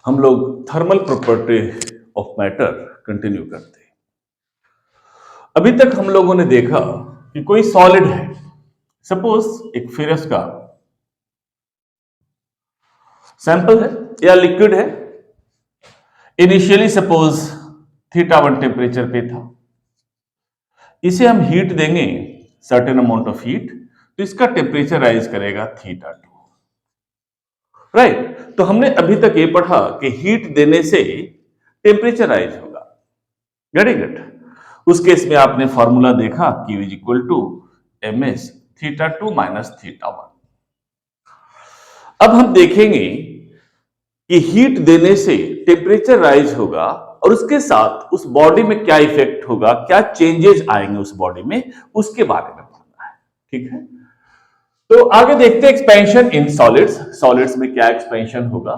हम लोग thermal property of matter continue करते हैं। अभी तक हम लोगों ने देखा कि कोई सॉलिड है, सपोज एक फेरस का सैंपल है या लिक्विड है। इनिशियली सपोज θ1 टेम्परेचर पे था, इसे हम हीट देंगे, सर्टेन अमाउंट ऑफ हीट, तो इसका टेम्परेचर राइज करेगा θ2, राइट। तो हमने अभी तक ये पढ़ा कि हीट देने से टेम्परेचर राइज होगा। Very good. उस केस में आपने फॉर्मूला देखा Q is equal to ms θ2 minus θ1। अब हम देखेंगे कि हीट देने से टेम्परेचर राइज होगा और उसके साथ उस बॉडी में क्या इफेक्ट होगा, क्या चेंजेस आएंगे उस बॉडी में, उसके बारे में पढ़ना है। ठीक है, तो आगे देखते हैं एक्सपेंशन इन सॉलिड्स। सॉलिड्स में क्या एक्सपेंशन होगा,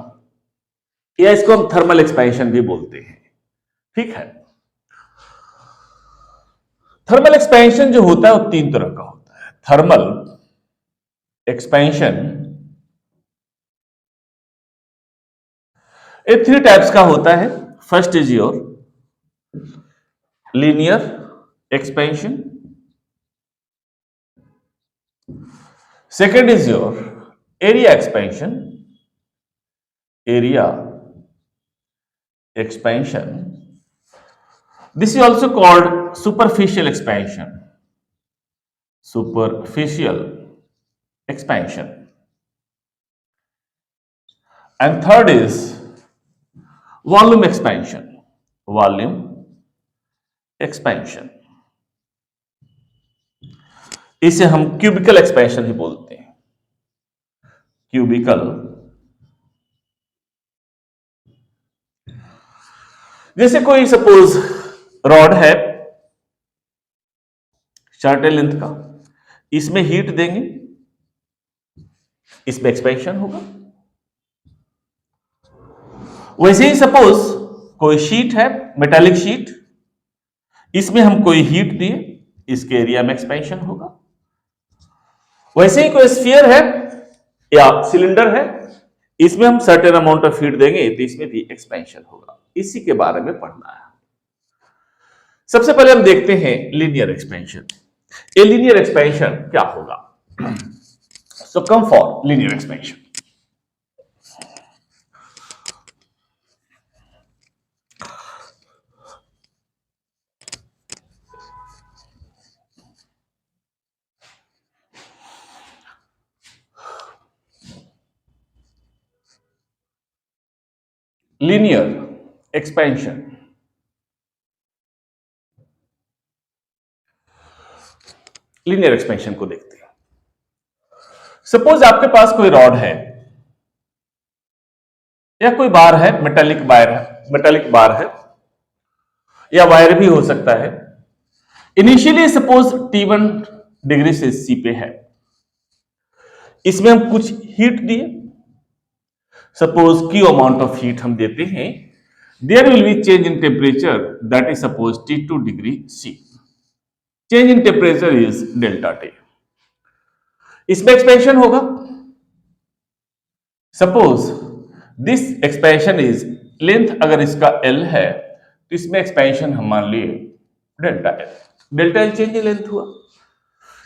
या इसको हम थर्मल एक्सपेंशन भी बोलते हैं। ठीक है, थर्मल एक्सपेंशन जो होता है वो तीन तरह का होता है। थर्मल एक्सपेंशन ये थ्री टाइप्स का होता है। First is your linear expansion, second is your area expansion, area expansion. This is also called superficial expansion. Superficial expansion. And third is volume expansion. Volume expansion. इसे हम cubicle expansion ही बोलते हैं। Cubicle, जैसे कोई suppose rod है short length का, इसमें heat देंगे, इसमें एक्सपेंशन होगा। वैसे ही सपोज कोई शीट है, मेटालिक शीट, इसमें हम कोई हीट दिए, इसके एरिया में एक्सपेंशन होगा। वैसे ही कोई स्फीयर है या सिलेंडर है, इसमें हम सर्टेन अमाउंट ऑफ हीट देंगे तो इसमें भी एक्सपेंशन होगा। इसी के बारे में पढ़ना है। सबसे पहले हम देखते हैं linear expansion. A linear expansion क्या होगा? So come for linear expansion. Linear expansion linear expansion को देखते हैं। सपोज आपके पास कोई रॉड है या कोई बार है, मेटालिक बार है, मेटालिक बार है या वायर भी हो सकता है। Initially suppose T1 degree Celsius C पे है, इसमें हम कुछ हीट दिए, suppose Q amount of heat हम देते हैं, there will be change in temperature that is suppose T2 degree C। Change in temperature is delta T। इसमें एक्सपेंशन होगा। Suppose this expansion is length, अगर इसका L है तो इसमें एक्सपेंशन हम मान लिए delta L। Delta L change in length हुआ।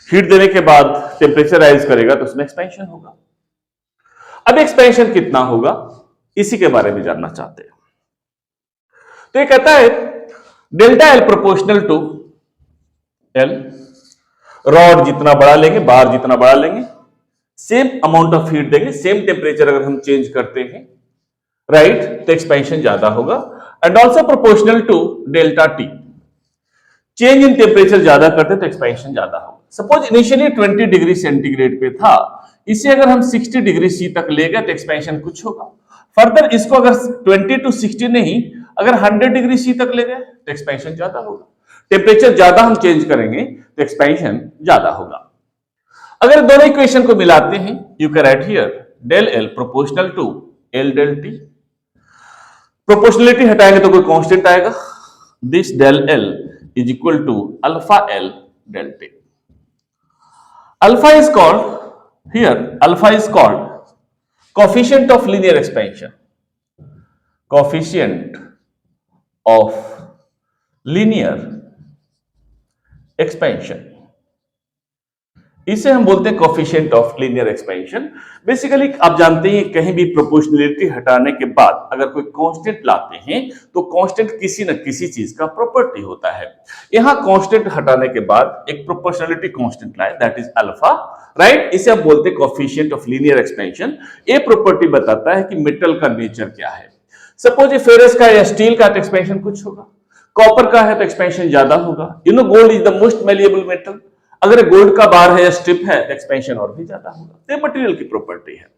हीट देने के बाद टेम्परेचर राइज करेगा तो उसमें एक्सपेंशन होगा। अब एक्सपेंशन कितना होगा, इसी के बारे में जानना चाहते हैं। तो ये कहता है delta L proportional to L। Rod जितना बड़ा लेंगे, बार जितना बड़ा लेंगे, सेम अमाउंट ऑफ हीट देंगे, सेम टेम्परेचर अगर हम चेंज करते हैं, राइट, तो एक्सपेंशन ज्यादा होगा। And also proportional to delta T। Change in temperature ज्यादा करते तो एक्सपेंशन ज्यादा होगा। सपोज इनिशियली 20 डिग्री सेंटीग्रेड पे था, इसे अगर हम 60 डिग्री सी तक ले गए तो एक्सपेंशन कुछ होगा। फर्दर इसको अगर 20 to 60 नहीं, अगर 100 डिग्री सी तक ले गए तो एक्सपेंशन ज्यादा होगा। टेम्परेचर ज्यादा हम चेंज करेंगे तो एक्सपेंशन ज्यादा होगा। अगर दोनों इक्वेशन को मिलाते हैं, you can write here del L proportional to L del T। Proportionality हटाएंगे तो कोई कांस्टेंट आएगा। This del L is equal to alpha L del T. Alpha is called here, alpha is called coefficient of linear expansion. Coefficient of linear expansion, इसे हम बोलते हैं coefficient of linear expansion. Basically आप जानते हैं कहीं भी प्रोपोर्शनलिटी हटाने के बाद अगर कोई कांस्टेंट लाते हैं तो कांस्टेंट किसी न किसी चीज का प्रॉपर्टी होता है। यहां कांस्टेंट हटाने के बाद एक प्रोपोर्शनलिटी कांस्टेंट लाए, दैट इज अल्फा, राइट। इसे हम बोलते हैं कोफिशिएंट ऑफ लीनियर एक्सपेंशन। ये प्रॉपर्टी बताता है कि मेटल का नेचर क्या है। सपोज ये फेरस का या स्टील का एक्सपेंशन कुछ होगा, कॉपर का है तो एक्सपेंशन ज्यादा होगा। Gold is the most malleable metal, अगर गोल्ड का बार है या स्ट्रिप है तो एक्सपेंशन और भी ज्यादा होगा। ये मटेरियल की प्रॉपर्टी है।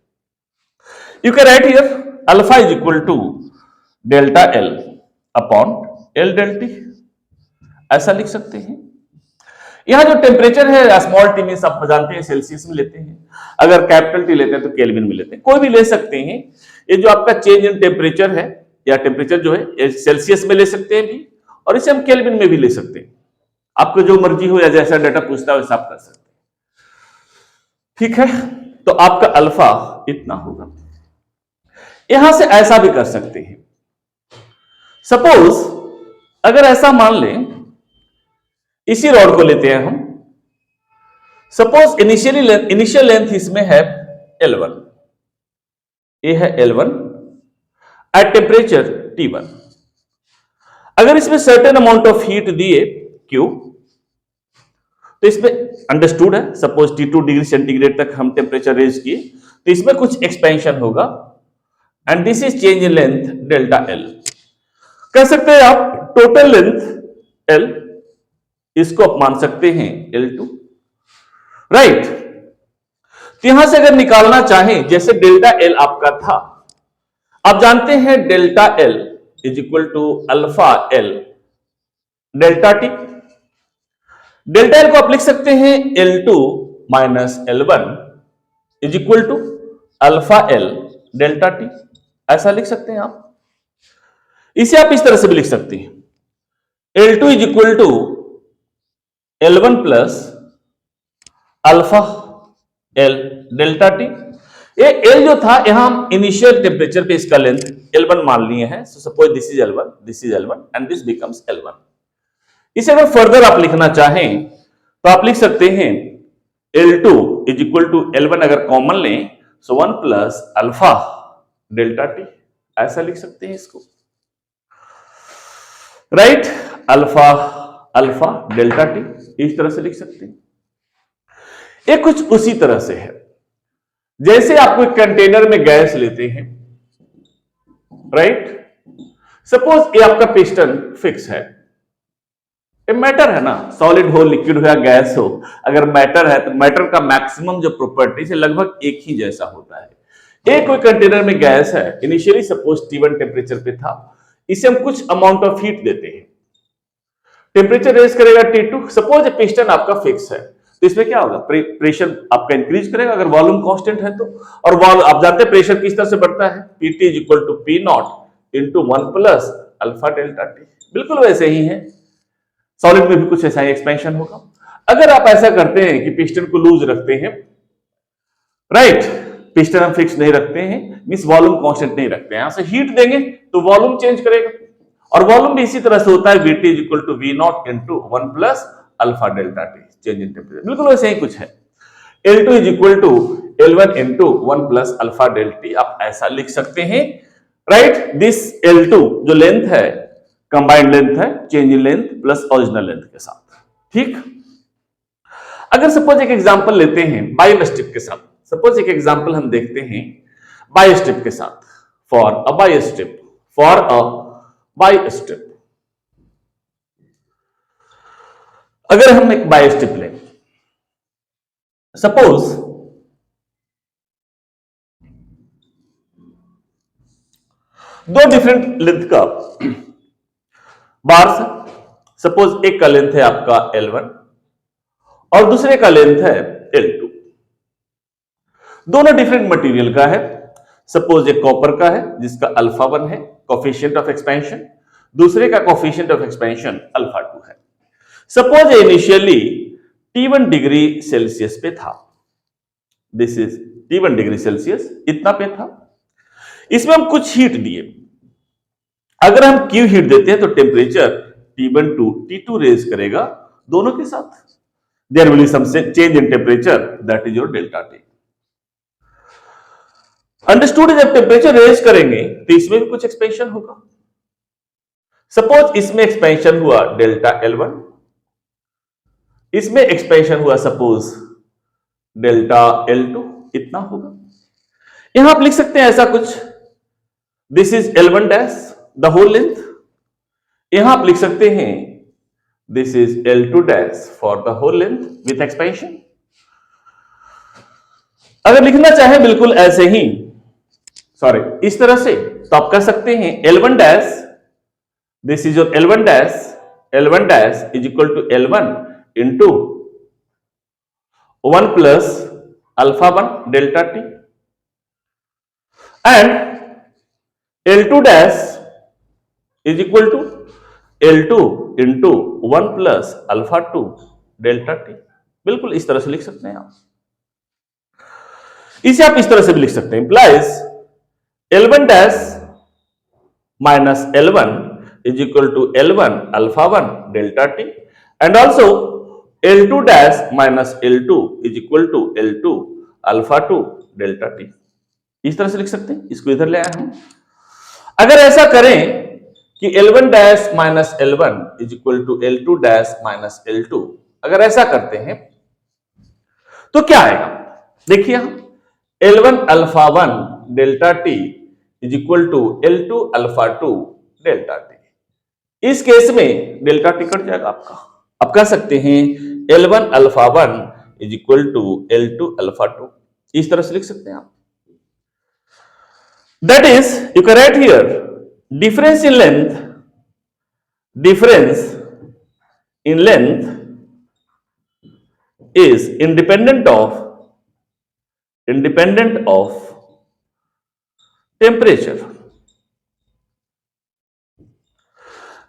You can write here alpha is equal to delta L upon L del T, ऐसा लिख सकते हैं। यहां जो टेम्परेचर है स्मॉल टी मींस आप जानते हैं सेल्सियस में लेते हैं, अगर कैपिटल टी लेते हैं तो केल्विन में लेते हैं, कोई भी ले सकते हैं। ये जो आपका चेंज इन टेम्परेचर है या टेम्परेचर जो है सेल्सियस में ले सकते हैं भी, और इसे हम केल्विन में भी ले सकते हैं। आपको जो मर्जी हो या जैसा डाटा पूछता है वैसा आप कर सकते हैं, ठीक है। तो आपका अल्फा इतना होगा। यहां से ऐसा भी कर सकते हैं। सपोज अगर ऐसा मान लें, इसी रॉड को लेते हैं हम। सपोज इनिशियल लेंथ इसमें है L1, ये है L1 एट टेम्परेचर T1। अगर इसमें सर्टेन अमाउंट ऑफ हीट दिए Q, तो इसमें अंडरस्टूड है सपोज T2 डिग्री सेंटीग्रेड तक हम टेम्परेचर रेज किए तो इसमें कुछ एक्सपेंशन होगा, and this is change in length delta L। कह सकते हैं आप टोटल लेंथ L, इसको आप मान सकते हैं L2, राइट। तो यहां से अगर निकालना चाहें, जैसे डेल्टा L आपका था, आप जानते हैं delta L is equal to alpha L delta T। Delta L को आप लिख सकते हैं L2 minus L1 is equal to alpha L delta T, ऐसा लिख सकते हैं आप। इसे आप इस तरह से भी लिख सकते हैं L2 is equal to L1 plus alpha L delta T। ये L जो था यहां हम इनिशियल टेम्परेचर पे इसका लेंथ L1 मान लिए हैं। So suppose this is L1, this is L1 and this becomes L1। इसे अगर फर्दर आप लिखना चाहें तो आप लिख सकते हैं L2 is equal to L1 अगर कॉमन लें सो 1 प्लस अल्फा डेल्टा T, ऐसा लिख सकते हैं इसको, right. Alpha alpha delta T इस तरह से लिख सकते हैं। ये कुछ उसी तरह से है जैसे आप कोई कंटेनर में गैस लेते हैं, राइट। सपोज ये आपका पिस्टन फिक्स है, ये मैटर है ना, सॉलिड हो लिक्विड हो या गैस हो, अगर मैटर है तो मैटर का मैक्सिमम जो प्रॉपर्टी से लगभग एक ही जैसा होता है। ये कोई कंटेनर में गैस है, इनिशियली सपोज T1 टेम्परेचर पे था, इसे हम कुछ अमाउंट ऑफ हीट देते हैं, टेम्परेचर रेज करेगा T2। सपोज पिस्टन आपका फिक्स है तो इसमें क्या होगा, प्रेशर आपका इंक्रीज करेगा अगर वॉल्यूम कांस्टेंट है तो। और आप जानते हैं प्रेशर किस तरह से बढ़ता है, Pt is equal to P naught into 1 plus alpha delta T। बिल्कुल वैसे ही है, सॉलिड में भी कुछ ऐसा ही एक्सपेंशन होगा। अगर आप ऐसा करते हैं कि पिस्टन को लूज रखते हैं, राइट, पिस्टन हम फिक्स नहीं रखते हैं मींस वॉल्यूम कांस्टेंट नहीं रखते हैं, यहां से हीट देंगे तो वॉल्यूम चेंज करेगा, और वॉल्यूम भी इसी तरह से होता है Vt is equal to V naught into 1 plus alpha delta T, change in temperature. बिल्कुल वैसे ही कुछ है। L2 is equal to L1 into 1 plus alpha delta T, आप ऐसा लिख सकते हैं, राइट। दिस L2 जो लेंथ है कंबाइंड लेंथ है, change in length plus original length के साथ, ठीक। अगर सपोज एक एग्जांपल लेते हैं बायो स्ट्रिप के साथ, सपोज एक एग्जांपल हम देखते हैं बायो स्ट्रिप के साथ, for a bio strip, for a bio strip. अगर हम एक बायो स्ट्रिप लें, सपोज दो डिफरेंट लेंथ का बार्स, सपोज एक का लेंथ है आपका L1 और दूसरे का लेंथ है L2, दोनों डिफरेंट मटेरियल का है। सपोज एक कॉपर का है जिसका अल्फा 1 है कोफिशिएंट ऑफ एक्सपेंशन, दूसरे का कोफिशिएंट ऑफ एक्सपेंशन अल्फा 2 है। Suppose initially T1 degree Celsius पे था, this is T1 degree Celsius इतना पे था, इसमें हम कुछ हीट दिए, अगर हम Q हीट देते हैं तो temperature T1 to T2 raise करेगा दोनों के साथ, there will be some change in temperature, that is your delta T। Understood, जब टेम्परेचर रेज करेंगे तो इसमें भी कुछ एक्सपेंशन होगा। सपोज इसमें एक्सपेंशन हुआ डेल्टा L1, इसमें एक्सपेंशन हुआ सपोज डेल्टा L2, इतना होगा। यहां आप लिख सकते हैं ऐसा कुछ, this is L1 dash the whole length. यहां आप लिख सकते हैं this is L2 dash for the whole length with expansion. अगर लिखना चाहे बिल्कुल ऐसे ही, सॉरी इस तरह से, तो आप कर सकते हैं L1 dash, this is your L1 dash, L1 dash is equal to L1 into 1 plus alpha 1 delta T, and L2 dash is equal to L2 into 1 plus alpha 2 delta T। बिल्कुल इस तरह से लिख सकते हैं आप। इसे आप इस तरह से भी लिख सकते हैं, implies L1 dash minus L1 is equal to L1 alpha 1 delta T, and also L2 dash minus L2 is equal to L2 alpha 2 delta T। इस तरह से लिख सकते हैं, इसको इधर ले आए हम। अगर ऐसा करें कि L1 dash minus L1 is equal to L2 dash minus L2, अगर ऐसा करते हैं तो क्या आएगा, देखिए हम L1 alpha 1 delta T is equal to L2 alpha 2 delta T। इस केस में डेल्टा T कट जाएगा आपका। आप कह सकते हैं L1 alpha 1 is equal to L2 alpha 2, इस तरह से लिख सकते हैं आप। That is you can write here difference in length, difference in length is independent of temperature।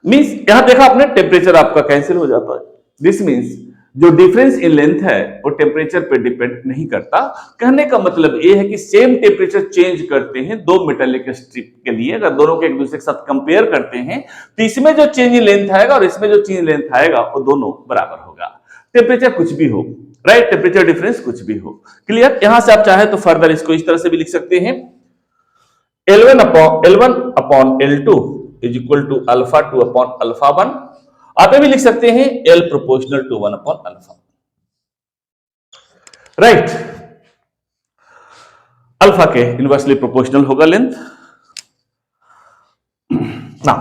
Means यहां देखा आपने, टेम्परेचर आपका कैंसिल हो जाता है। दिस मीन्स जो डिफरेंस इन लेंथ है वो टेम्परेचर पे डिपेंड नहीं करता। कहने का मतलब ये है कि सेम टेम्परेचर चेंज करते हैं दो मेटालिक स्ट्रिप के लिए, अगर दोनों के एक दूसरे के साथ कंपेयर करते हैं तो इसमें जो चेंज इन लेंथ आएगा और इसमें जो चेंज इन लेंथ आएगा वो दोनों बराबर होगा, टेम्परेचर कुछ भी हो, राइट, टेम्परेचर डिफरेंस कुछ भी हो। क्लियर? यहां से आप चाहे तो फर्दर इसको इस तरह से भी लिख सकते हैं, L1 upon L2 is equal to alpha 2 upon alpha 1। आप ये भी लिख सकते हैं L proportional to 1 upon alpha, right. Alpha के इनवर्सली प्रोपोर्शनल होगा लेंथ। ना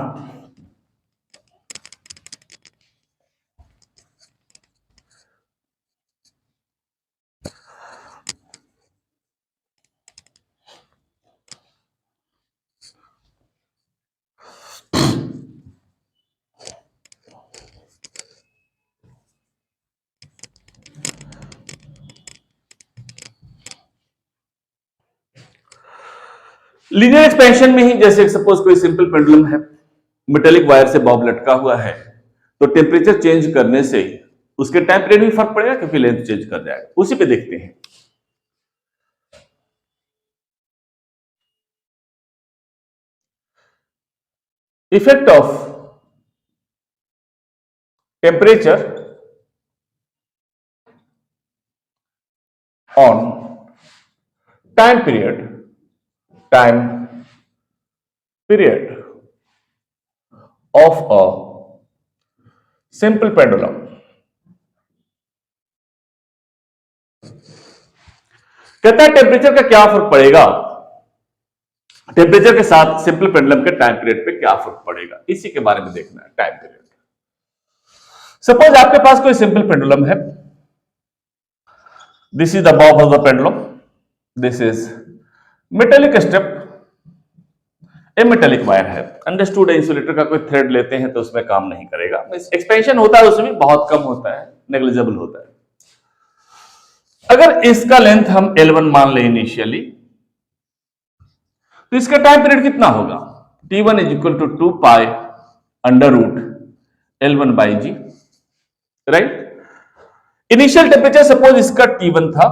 लीनियर एक्सपेंशन में ही, जैसे सपोज कोई सिंपल पेंडुलम है, मेटेलिक वायर से बॉब लटका हुआ है, तो टेम्परेचर चेंज करने से उसके टाइम पीरियड में फर्क पड़ेगा क्योंकि लेंथ चेंज कर जाएगा। उसी पे देखते हैं, effect of temperature on time period of a simple pendulum। कहता है टेम्परेचर का क्या फर्क पड़ेगा, टेम्परेचर के साथ सिंपल पेंडुलम के टाइम पीरियड पे क्या फर्क पड़ेगा, इसी के बारे में देखना है, टाइम पीरियड। सपोज आपके पास कोई सिंपल पेंडुलम है, this is the Bob of the pendulum, this is metallic strip, A metallic wire है। अंडरस्टूड, इंसुलेटर का कोई थ्रेड लेते हैं तो उसमें काम नहीं करेगा, एक्सपेंशन होता है उसमें बहुत कम होता है, नेग्लिजिबल होता है। अगर इसका लेंथ हम L1 मान लें इनिशियली, तो इसका टाइम पीरियड कितना होगा, T1 is equal to 2 pi under root L1 by G, right. Initial temperature suppose इसका T1 था,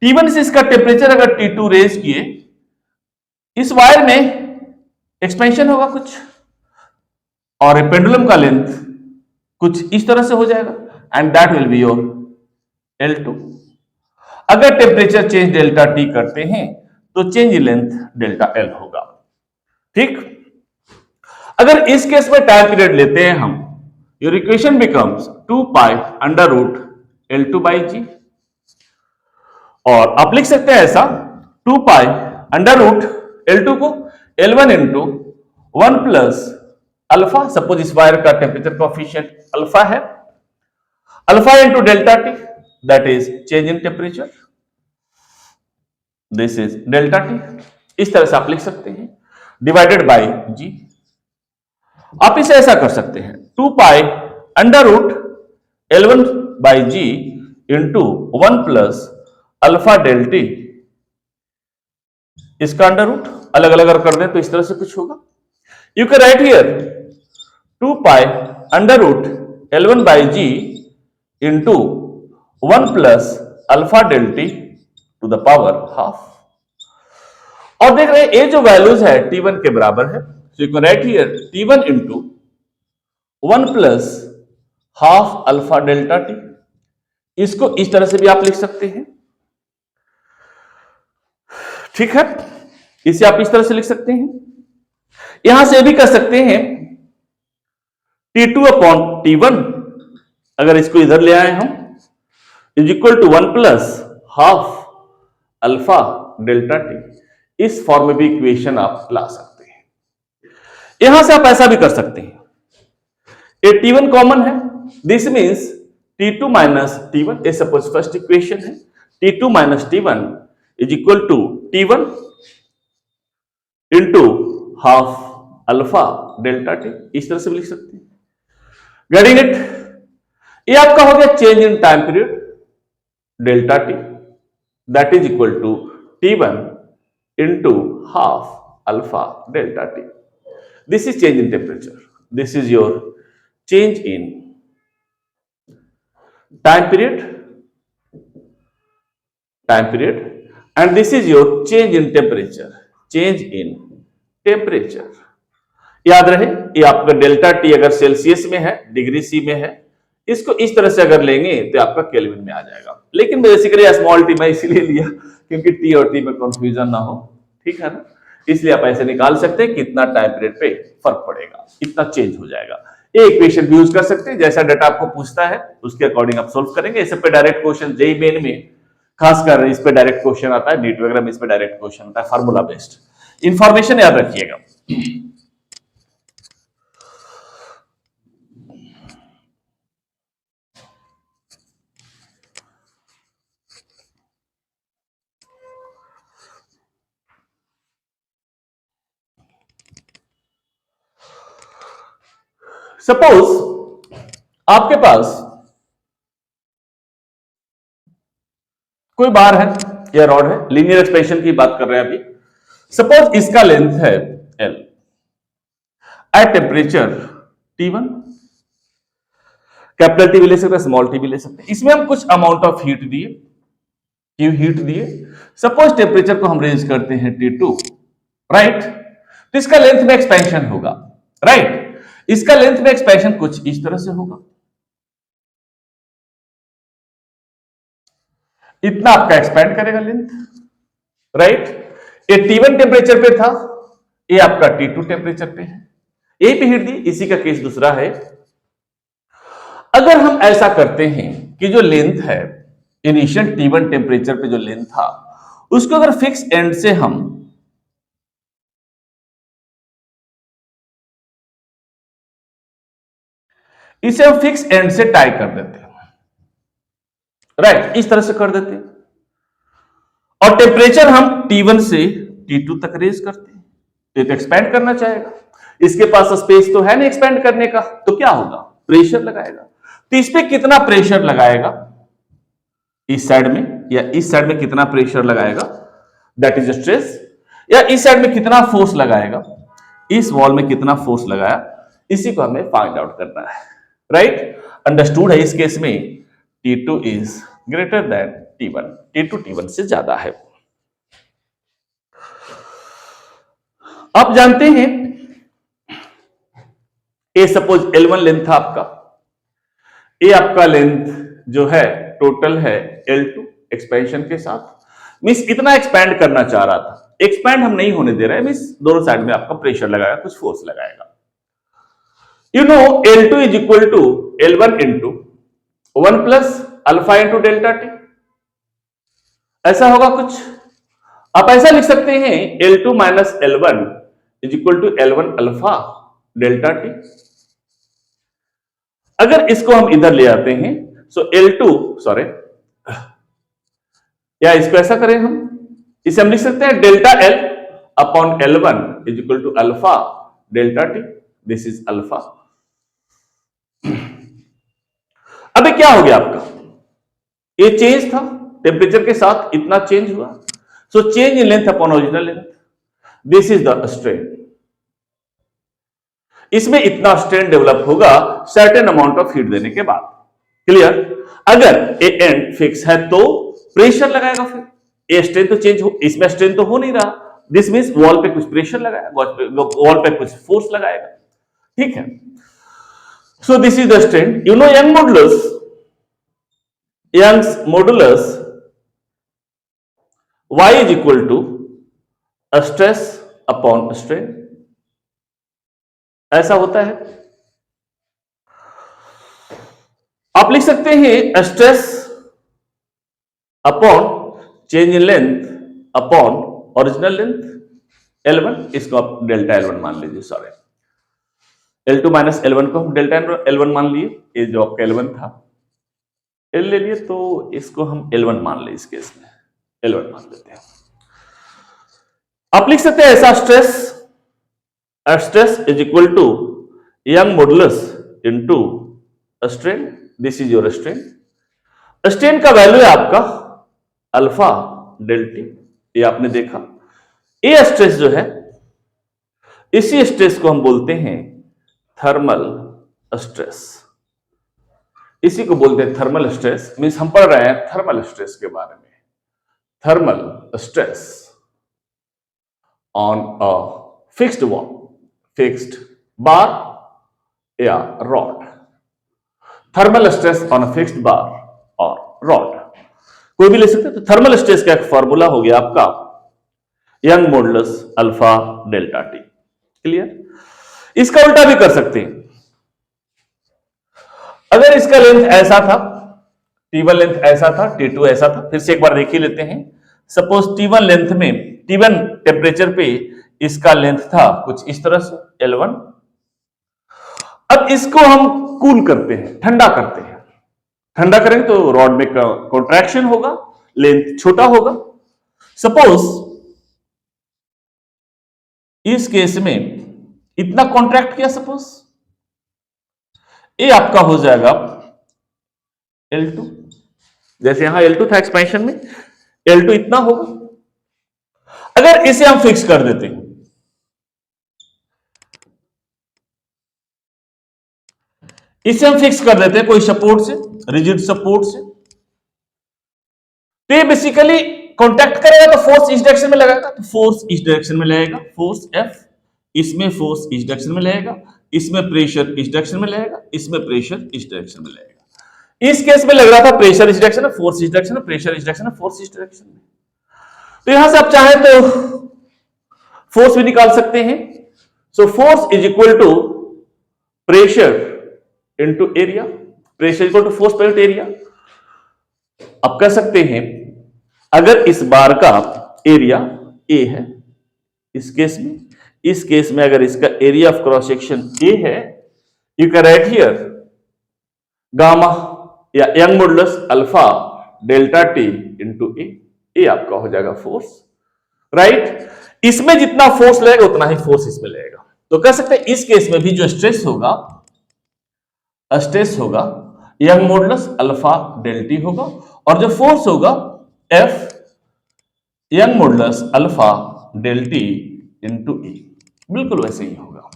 T1 से इसका टेम्परेचर अगर T2 रेज किए, इस वायर में एक्सपेंशन होगा कुछ, और ए पेंडुलम का लेंथ कुछ इस तरह से हो जाएगा, and that will be your L2। अगर टेम्परेचर चेंज डेल्टा टी करते हैं तो चेंज लेंथ डेल्टा एल होगा। ठीक, अगर इस केस में टाइम पीरियड लेते हैं हम, your equation becomes 2 pi under root L2 by g, और आप लिख सकते हैं ऐसा 2 पाई अंडर रूट L2 को L1 into 1 plus alpha, suppose इस वायर का टेम्परेचर कोएफिशिएंट अल्फा है, alpha into delta T, that is change in temperature, this is delta T. इस तरह से आप लिख सकते हैं, डिवाइडेड बाय जी। आप इसे ऐसा कर सकते हैं 2 pi under root L1 by G into 1 plus alpha del T, इसका अंडर रूट अलग अलग अगर कर दें तो इस तरह से कुछ होगा। You can write here 2 pi under root L1 by G into 1 plus alpha del T to the power half. और देख रहे हैं ये जो वैल्यूज है T1 के बराबर है, so you can write here T1 into 1 plus half alpha delta T. इसको इस तरह से भी आप लिख सकते हैं, ठीक है, इसे आप इस तरह से लिख सकते हैं। यहां से भी कर सकते हैं T2 अपॉन T1, अगर इसको इधर ले आए हम, is equal to 1 plus half alpha delta T. इस फॉर्म में भी इक्वेशन आप ला सकते हैं। यहां से आप ऐसा भी कर सकते हैं, ये T1 कॉमन है, this means T2 minus T1, ये सपोज फर्स्ट इक्वेशन है, T2 minus T1 is equal to T1 into half alpha delta T. इस तरह से भी लिख सकते हैं, गेटिंग इट। ये आपका हो गया change in time period delta T, that is equal to T1 into half alpha delta t. This is change in temperature. This is your change in time period, and this is your change in temperature, change in temperature. याद रहे ये आपका delta T अगर Celsius में है, degree C में है, इसको इस तरह से अगर लेंगे तो आपका केल्विन में आ जाएगा। लेकिन बेसिकली स्मॉल टी मैं इसीलिए लिया क्योंकि टी और टी में कंफ्यूजन ना हो, ठीक है ना, इसलिए आप ऐसे निकाल सकते हैं कितना टाइम पीरियड पे फर्क पड़ेगा, इतना चेंज हो जाएगा। ये इक्वेशन भी यूज कर सकते हैं, जैसा डाटा आपको पूछता है उसके अकॉर्डिंग आप सोल्व करेंगे। इस पे डायरेक्ट क्वेश्चन जेई मेन में खासकर इस पे डायरेक्ट क्वेश्चन आता है, नीट वगैरह में इस पे डायरेक्ट क्वेश्चन आता है, फार्मूला बेस्ड। इंफॉर्मेशन याद रखिएगा। सपोज आपके पास कोई बार है या रॉड है, लीनियर एक्सपेंशन की बात कर रहे हैं अभी। सपोज इसका लेंथ है L eight temperature T1, capital T भी ले सकते हैं, स्मॉल टी भी ले सकते हैं। इसमें हम कुछ अमाउंट ऑफ हीट दिए, सपोज टेम्परेचर को हम रेंज करते हैं T2, राइट, तो इसका लेंथ में एक्सपेंशन होगा, राइट, इसका लेंथ में एक्सपेंशन कुछ इस तरह से होगा, इतना आपका एक्सपेंड करेगा लेंथ, राइट। ये T1 टेम्परेचर पे था, ये आपका T2 टेम्परेचर पे है, ये पे हीट दी, इसी का केस दूसरा है। अगर हम ऐसा करते हैं कि जो लेंथ है इनिशियल T1 टेम्परेचर पे जो लेंथ था उसको अगर फिक्स एंड से हम इसे हम फिक्स एंड से टाई कर देते हैं, राइट, इस तरह से कर देते हैं, और टेम्परेचर हम T1 से T2 तक रेज करते हैं, तो एक्सपेंड करना चाहेगा, इसके पास स्पेस तो है नहीं एक्सपेंड करने का, तो क्या होगा, प्रेशर लगाएगा। तो इस पे कितना प्रेशर लगाएगा, इस साइड में या इस साइड में कितना प्रेशर लगाएगा, दैट इज स्ट्रेस, या इस साइड में कितना फोर्स लगाएगा, इस वॉल में कितना फोर्स लगाया, इसी को हमें फाइंड आउट करना है, राइट। अंडरस्टूड है, इस केस में T2 is greater than T1, T2 T1 से ज्यादा है। आप जानते हैं ए सपोज L1 लेंथ था आपका, ए आपका लेंथ जो है टोटल है L2 एक्सपेंशन के साथ, मींस इतना एक्सपैंड करना चाह रहा था, एक्सपैंड हम नहीं होने दे रहे हैं, मींस दोनों साइड में आपका प्रेशर लगाएगा, कुछ फोर्स लगाएगा। You know L2 is equal to L1 into 1 plus alpha into delta T, ऐसा होगा कुछ। आप ऐसा लिख सकते हैं L2 minus L1 is equal to L1 alpha delta T. अगर इसको हम इधर ले आते हैं, सो L2 सॉरी, या इसको ऐसा करें हम, इसे हम लिख सकते हैं delta L upon L1 is equal to alpha delta T, this is alpha. अबे क्या हो गया आपका, ये चेंज था टेम्परेचर के साथ, इतना चेंज हुआ, so change in length upon original length, this is the strain. इसमें इतना स्ट्रेन डेवलप होगा सर्टेन अमाउंट ऑफ हीट देने के बाद, क्लियर। अगर ए एंड फिक्स है तो प्रेशर लगाएगा, फिर ए स्ट्रेन तो चेंज हो, इसमें स्ट्रेन तो हो नहीं रहा, दिस मींस वॉल पे कुछ प्रेशर लगाएगा, वॉल पे कुछ फोर्स लगाएगा, ठीक है। So this is the strain. You know Young modulus, Young's modulus y is equal to stress upon strain, ऐसा होता है। आप लिख सकते हैं stress upon change in length upon original length L1, इसको आप डेल्टा L1 मान लीजिए, सॉरी L2 माइनस L1 को हम डेल्टा L1 मान लिए, ये जो आपका L1 था L ले लिए, तो इसको हम L1 मान ले, इस केस में L1 मान लेते हैं। आप लिख सकते हैं ऐसा, stress is equal to Young modulus into strain, this is your strain. Strain का वैल्यू है आपका अल्फा डेल्टी, ये आपने देखा। ये स्ट्रेस जो है, इसी स्ट्रेस को हम बोलते हैं थर्मल स्ट्रेस, इसी को बोलते हैं थर्मल स्ट्रेस। मींस हम पढ़ रहे हैं थर्मल स्ट्रेस के बारे में, thermal stress on a fixed wall, fixed bar या rod, thermal stress on a fixed bar और रॉड, कोई भी ले सकते हैं। तो थर्मल स्ट्रेस का एक फॉर्मूला हो गया आपका young modulus alpha delta T, clear. इसका उल्टा भी कर सकते हैं, अगर इसका लेंथ ऐसा था, T1 लेंथ ऐसा था, T2 ऐसा था, फिर से एक बार देख ही लेते हैं। सपोज T1 लेंथ में, T1 टेम्परेचर पे इसका लेंथ था कुछ इस तरह से L1। अब इसको हम कूल करते हैं, ठंडा करते हैं, ठंडा करेंगे तो रॉड में कॉन्ट्रैक्शन होगा, लेंथ छोटा होगा। सपोज इस केस में इतना कॉन्ट्रैक्ट किया, सपोज ये आपका हो जाएगा L2, जैसे यहां L2 था एक्सपेंशन में, L2 इतना होगा। अगर इसे हम फिक्स कर देते हैं, इसे हम फिक्स कर देते हैं कोई सपोर्ट से, रिजिड सपोर्ट से, तो ये बेसिकली कांटेक्ट करेगा तो फोर्स इस डायरेक्शन में लगाएगा, तो फोर्स इस डायरेक्शन में लगेगा, फोर्स F, इसमें फोर्स इस डायरेक्शन में लगेगा, इसमें प्रेशर इस डायरेक्शन में लगेगा, इसमें प्रेशर इस डायरेक्शन में लगेगा। इस केस में लग रहा था प्रेशर इस डायरेक्शन में, फोर्स इस डायरेक्शन में, प्रेशर इस डायरेक्शन में, फोर्स इस डायरेक्शन में। तो यहां से आप चाहें तो फोर्स भी निकाल सकते हैं। So force is equal to pressure into area, pressure equal to force पर एरिया। आप कह सकते हैं अगर इस बार का एरिया ए है, इस केस में अगर इसका area of cross section A है, you can write here gamma या Young modulus alpha delta T into A आपका हो जाएगा फोर्स, राइट। इसमें जितना फोर्स लगेगा उतना ही फोर्स इसमें लगेगा। तो कह सकते हैं इस केस में भी जो स्ट्रेस होगा यंग मॉडुलस अल्फा डेल्टी होगा, और जो फोर्स होगा F Young modulus alpha delta into A, बिल्कुल वैसे ही होगा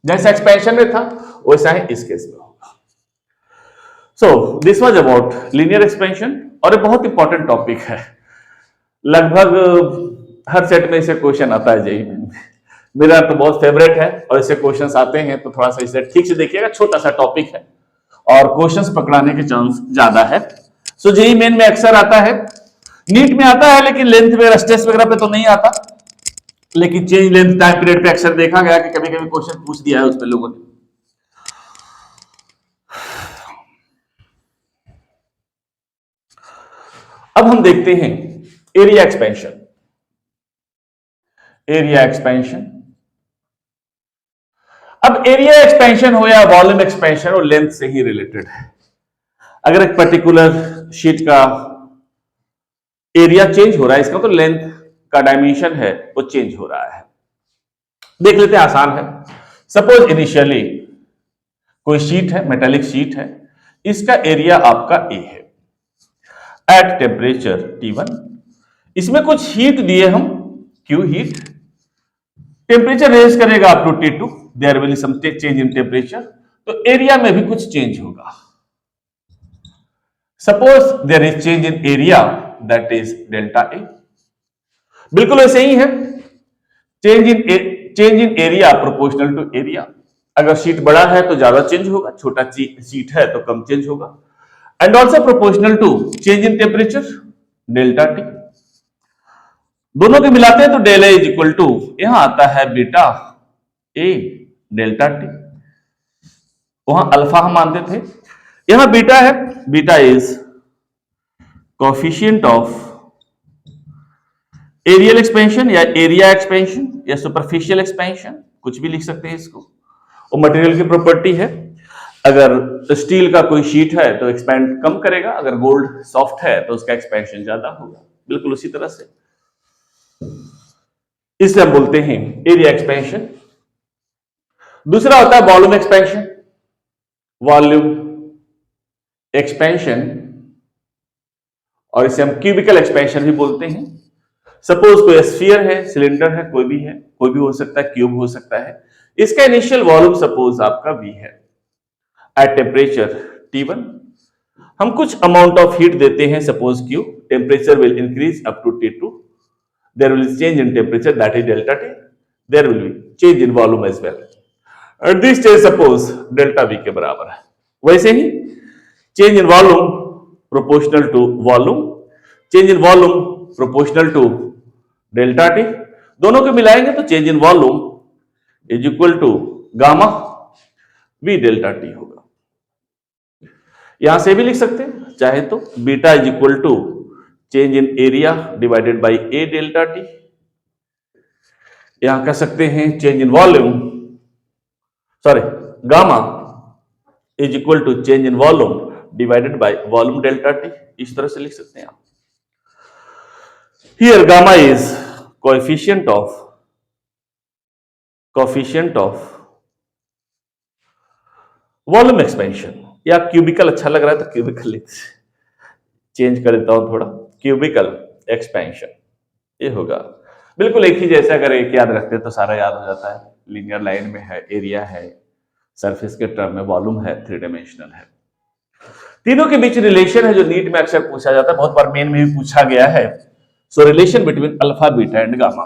जैसा एक्सपेंशन में था, वैसा ही इस केस में होगा। So this was about linear expansion, और ये बहुत इंपॉर्टेंट टॉपिक है, लगभग हर सेट में इसे क्वेश्चन आता है जेईई में, मेरा तो बहुत फेवरेट है और इससे क्वेश्चंस आते हैं, तो थोड़ा सा इसे ठीक से देखिएगा, छोटा सा टॉपिक है और क्वेश्चंस पकड़ाने के चांस ज्यादा है। सो जेईई मेन में अक्सर आता है, नीट में आता है, लेकिन लेंथ वगैरह स्ट्रेस वगैरह पे तो नहीं आता, लेकिन चेंज लेंथ टाइम पीरियड पे अक्सर देखा गया कि कभी कभी क्वेश्चन पूछ दिया है उस पे लोगों ने। अब हम देखते हैं एरिया एक्सपेंशन। एरिया एक्सपेंशन, अब एरिया एक्सपेंशन हो या वॉल्यूम एक्सपेंशन हो, लेंथ से ही रिलेटेड है। अगर एक पर्टिकुलर शीट का एरिया चेंज हो रहा है, इसका तो लेंथ का डायमेंशन है वो चेंज हो रहा है। देख लेते हैं, आसान है। सपोज इनिशियली कोई शीट है, मेटालिक शीट है, इसका एरिया आपका ए है। एट टेम्परेचर T1, इसमें कुछ हीट दिए हम, Q हीट, टेम्परेचर रेज करेगा up to T2, there will some change in temperature, तो एरिया में भी कुछ चेंज होगा। Suppose there is change in area, that is delta A. बिल्कुल वैसे ही है, change in area proportional to area. अगर शीट बड़ा है तो ज्यादा चेंज होगा, छोटा शीट है तो कम चेंज होगा। And also proportional to change in temperature, delta T. दोनों के मिलाते हैं तो del A is equal to, यहां आता है बीटा ए डेल्टा टी, वहां अल्फा हम मानते थे, यहां बीटा है। Beta is coefficient of areal expansion या एरिया एक्सपेंशन या सुपरफिशियल एक्सपेंशन, कुछ भी लिख सकते हैं इसको। और मटेरियल की प्रॉपर्टी है, अगर स्टील का कोई शीट है तो एक्सपेंड कम करेगा, अगर गोल्ड सॉफ्ट है तो उसका एक्सपेंशन ज्यादा होगा। बिल्कुल उसी तरह से, इसलिए हम बोलते हैं एरिया एक्सपेंशन। दूसरा होता है वॉल्यूम एक्सपेंशन। वॉल्यूम एक्सपेंशन, और इसे हम क्यूबिकल एक्सपेंशन भी बोलते हैं। सपोज कोई स्फीयर है, सिलेंडर है, कोई भी है, कोई भी हो सकता है, क्यूब हो सकता है, इसका इनिशियल वॉल्यूम सपोज आपका V है। एट टेम्परेचर T1 हम कुछ अमाउंट ऑफ हीट देते हैं, suppose Q, temperature will increase up to T2, there will change in temperature, that is delta T, there will be change in volume as well. At this stage suppose delta V के बराबर है। वैसे ही change in volume proportional to volume, change in volume proportional to delta T, दोनों को मिलाएंगे तो change in volume is equal to gamma V delta T होगा। यहां से भी लिख सकते हैं चाहे तो, beta is equal to change in area divided by A delta T। यहां कह सकते हैं change in volume, sorry, gamma is equal to change in volume divided by volume delta T, इस तरह से लिख सकते हैं आप। Here gamma is coefficient of volume expansion, या क्यूबिकल अच्छा लग रहा है तो क्यूबिकल चेंज कर देता हूं थोड़ा, क्यूबिकल एक्सपेंशन ये होगा। बिल्कुल एक ही जैसे, अगर एक याद रखते हैं तो सारा याद हो जाता है। लीनियर लाइन में है, एरिया है, सरफेस के टर्म में वॉल्यूम है, 3 डायमेंशनल है। तीनों के बीच रिलेशन है जो नीट में अक्सर पूछा जाता है, बहुत बार मेन में भी पूछा गया है। So relation between alpha, beta and gamma.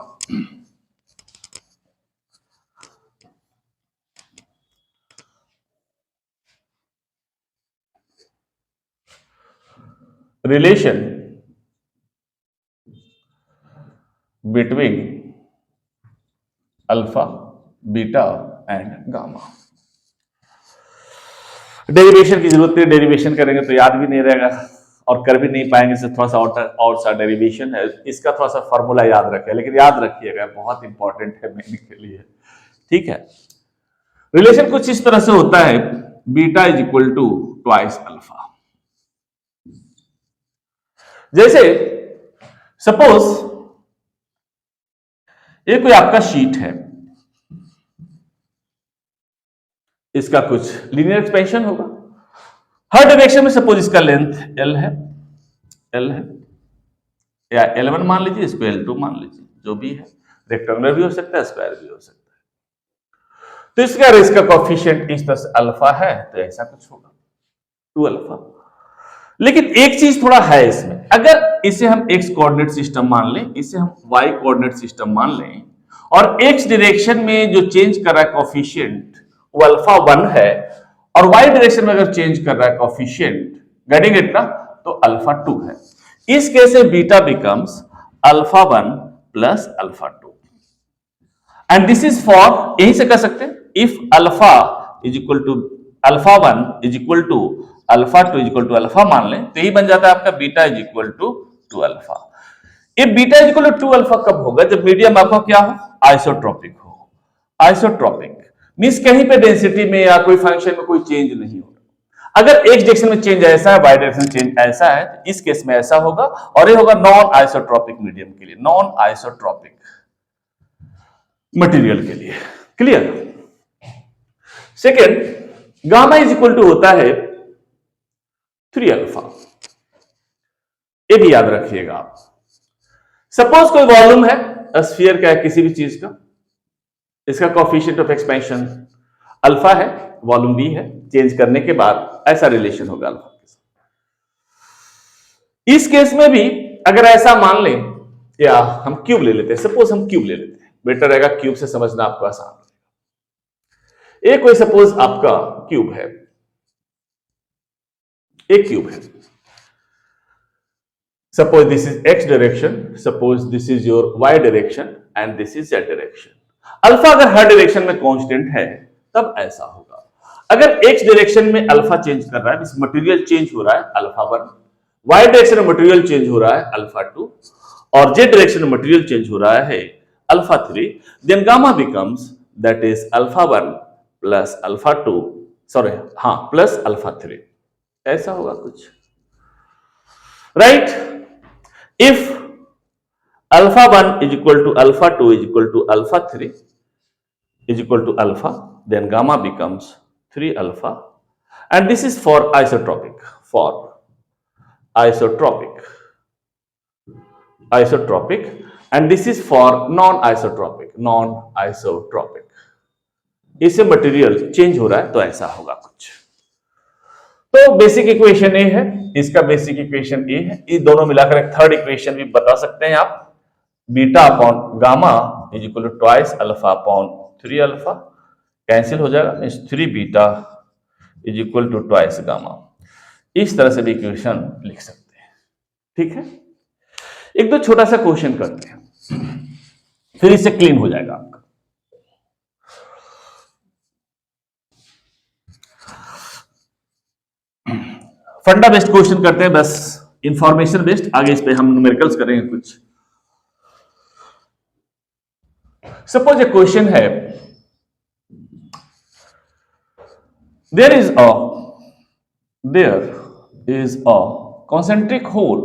Relation between alpha, beta and gamma. Derivation की जरूरत नहीं, डेरिवेशन करेंगे तो याद भी नहीं रहेगा और कर भी नहीं पाएंगे, से थोड़ा सा और सा डेरिवेशन है, इसका थोड़ा सा फॉर्मूला याद रखें, लेकिन याद रखिएगा बहुत इंपॉर्टेंट है मेन के लिए, ठीक है। रिलेशन कुछ इस तरह से होता है, beta is equal to twice alpha. जैसे सपोज ये कोई आपका शीट है, इसका कुछ लीनियर एक्सपेंशन होगा, हर डायरेक्शन में। सपोज इसका लेंथ L है, या L1 मान लीजिए, इसको L2 मान लीजिए, जो भी है, रेक्टेंगुलर भी हो सकता है, स्क्वायर भी हो सकता है। तो इसका कोएफिशिएंट इस तरह से अल्फा है, तो ऐसा कुछ होगा 2 अल्फा। लेकिन एक चीज थोड़ा है इसमें, अगर इसे हम x कोऑर्डिनेट सिस्टम मान लें, इसे हम y कोऑर्डिनेट सिस्टम मान लें, और एक्स डायरेक्शन में जो चेंज कर रहा है कोफिशिएंट वो अल्फा 1 है, और वाई डायरेक्शन में अगर चेंज कर रहा है कोफिशिएंट, गेटिंग इट ना, तो अल्फा 2 है। इस केस में beta becomes alpha 1 plus alpha 2, and this is for, यहीं से कर सकते हैं, if alpha is equal to alpha 1 is equal to alpha 2 is equal to alpha मान लें, तो यही बन जाता है आपका beta is equal to 2 alpha. ये beta is equal to 2 alpha कब होगा? जब मीडियम आपका क्या हो? आइसोट्रोपिक हो। आइसोट्रोपिक मींस कहीं पे डेंसिटी में या कोई फंक्शन में कोई चेंज नहीं हो रहा। अगर एक्स डायरेक्शन में चेंज ऐसा है, वाई डायरेक्शन चेंज ऐसा है, तो इस केस में ऐसा होगा, और ये होगा नॉन आइसोट्रोपिक मीडियम के लिए, नॉन आइसोट्रोपिक मटेरियल के लिए। Clear? Second, gamma is equal to होता है 3 अल्फा। ये भी याद रखिएगा आप। सपोज कोई वॉल्यूम है, स्फीयर का है, किसी भी चीज का, इसका कोएफिशिएंट ऑफ एक्सपेंशन अल्फा है, वॉल्यूम बी है, चेंज करने के बाद ऐसा रिलेशन होगा अल्फा के साथ। इस केस में भी अगर ऐसा मान लें, या हम क्यूब ले लेते हैं, सपोज हम क्यूब ले लेते हैं, बेटर रहेगा, क्यूब से समझना आपको आसान रहेगा। एक कोई सपोज आपका क्यूब है, एक क्यूब है, suppose this is X direction, suppose this is your Y direction, and this is Z direction. Alpha अगर हर डायरेक्शन में कांस्टेंट है तब ऐसा होगा। अगर एक्स डायरेक्शन में अल्फा चेंज कर रहा है, मटेरियल चेंज हो रहा है अल्फा 1, वाई डायरेक्शन में मटेरियल चेंज हो रहा है अल्फा 2, और जेड डायरेक्शन में मटेरियल चेंज हो रहा है alpha 3, then gamma becomes that is alpha 1 plus alpha 2, sorry हां, प्लस अल्फा 3। ऐसा होगा कुछ, right? If alpha 1 is equal to alpha 2 is equal to alpha 3 is equal to alpha, then gamma becomes 3 alpha, and this is for isotropic, and this is for non-isotropic। इससे material change हो रहा है तो ऐसा होगा कुछ। तो basic equation ए है, इसका बेसिक इक्वेशन ए है, ये दोनों मिलाकर एक थर्ड इक्वेशन भी बता सकते हैं आप, beta upon gamma is equal to twice alpha upon 3 alpha, cancel हो जाएगा, means 3 beta is equal to twice gamma. इस तरह से भी इक्वेशन लिख सकते हैं। ठीक है, एक दो छोटा सा क्वेश्चन करते हैं, फिर इससे क्लीन हो जाएगा आपका। फंडा बेस्ड क्वेश्चन करते हैं, बस इंफॉर्मेशन बेस्ड, आगे इस पे हम न्यूमेरिकल्स करेंगे कुछ। सपोज ए क्वेश्चन है, there is a concentric hole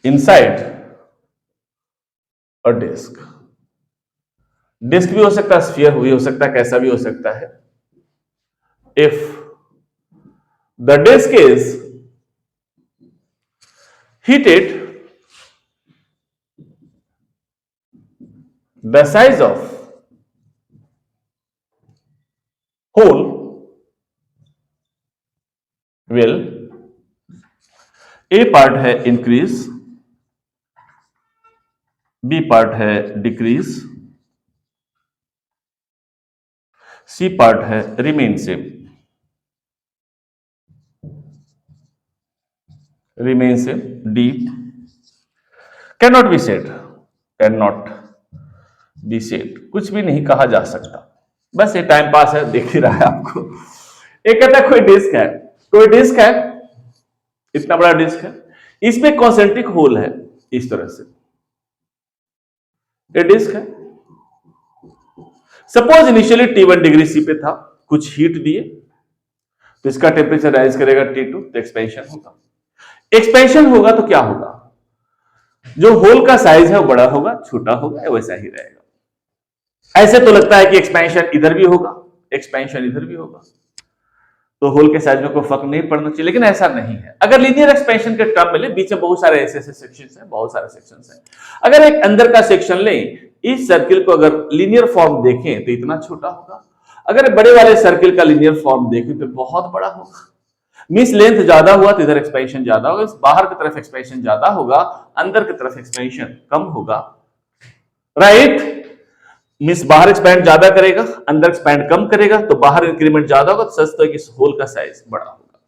inside a disk भी हो सकता है, स्फीयर भी हो सकता है, कैसा भी हो सकता है। if the disk is heated, the size of hole will, A part है इंक्रीज, बी पार्ट है डिक्रीज, सी पार्ट है remain same. D can not be said, कुछ भी नहीं कहा जा सकता, बस ये टाइम पास है, देख ही रहा है आपको। एक कहता है कोई डिस्क है, इतना बड़ा डिस्क है, इसमें कॉन्सेंट्रिक होल है, इस तरह से ये डिस्क है। Suppose initially T1 degree C पे था, कुछ हीट दिए तो इसका टेम्परेचर राइज करेगा T2, तो एक्सपेंशन होगा तो क्या होगा, जो होल का साइज है वो बड़ा होगा, छोटा होगा, वैसा ही रहेगा। ऐसे तो लगता है कि एक्सपेंशन इधर भी होगा, एक्सपेंशन इधर भी होगा, तो होल के साइज में कोई फर्क नहीं पड़ना चाहिए, लेकिन ऐसा नहीं है। अगर लीनियर एक्सपेंशन के टर्म में ले, बीच में बहुत सारे ऐसे सेक्शंस हैं, बहुत सारे सेक्शंस हैं। अगर एक अंदर का सेक्शन लें, इस सर्किल को अगर लीनियर फॉर्म देखें तो इतना छोटा होगा, अगर बड़े वाले सर्किल का लीनियर फॉर्म देखें तो बहुत बड़ा होगा। मींस लेंथ ज्यादा हुआ तो इधर एक्सपेंशन ज्यादा होगा, बाहर की तरफ एक्सपेंशन ज्यादा होगा, अंदर की तरफ एक्सपेंशन कम होगा, राइट। मींस बाहर एक्सपैंड ज्यादा करेगा, अंदर एक्सपैंड कम करेगा, तो बाहर इंक्रीमेंट ज्यादा होगा, तो सच तो कि होल का साइज बड़ा होगा।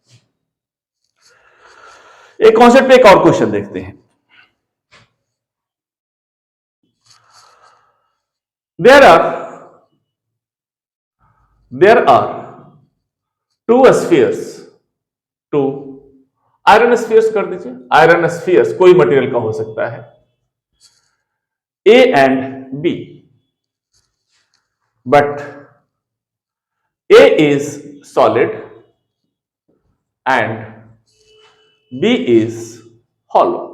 एक कॉन्सेप्ट पे एक और क्वेश्चन देखते हैं। there are two spheres, two iron spheres कर दीजिए, आयरन स्फीयर्स कोई मटेरियल का हो सकता है, A and B, but A is solid and B is hollow.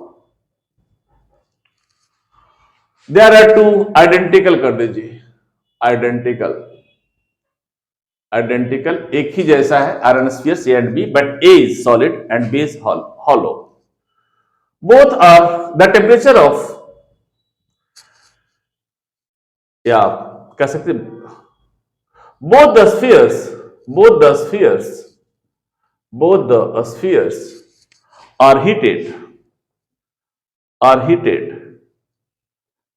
There are two identical कर दीजिए, आइडेंटिकल एक ही जैसा है iron spheres A and B, but A is solid and B is hollow. Both are the temperature of, या कह सकते both the spheres are heated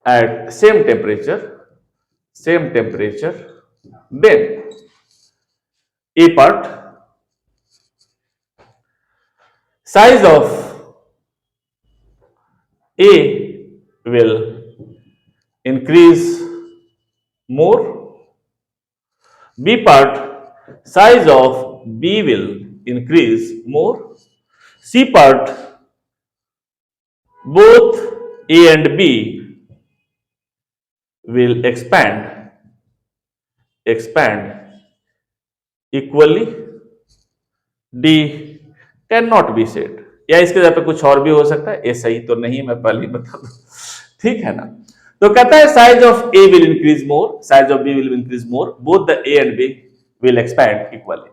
at same temperature, then A part, size of A will increase more, B part, size of B will increase more, C part, both A and B will expand equally, D cannot be said. या इसके जगह पे कुछ और भी हो सकता है, ये सही तो नहीं, मैं पहले ही बता दूं, ठीक है ना। तो कहता है size of A will increase more, size of B will increase more, both the A and B will expand equally.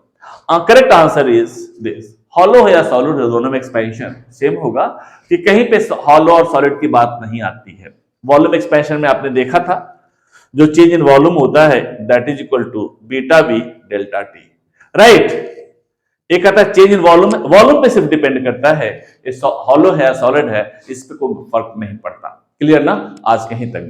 Correct answer is this. Hollow है या सॉलिड है, दोनों में एक्सपेंशन सेम होगा, कि कहीं पे हॉलो और सॉलिड की बात नहीं आती है। वॉल्यूम एक्सपेंशन में आपने देखा था, जो चेंज इन वॉल्यूम होता है that is equal to beta B delta T, right. एक कहता है चेंज इन वॉल्यूम पे सिर्फ डिपेंड करता है, हॉलो है या सॉलिड है, इस पे कोई फर्क नहीं पड़ता। क्लियर ना? आज कहीं तक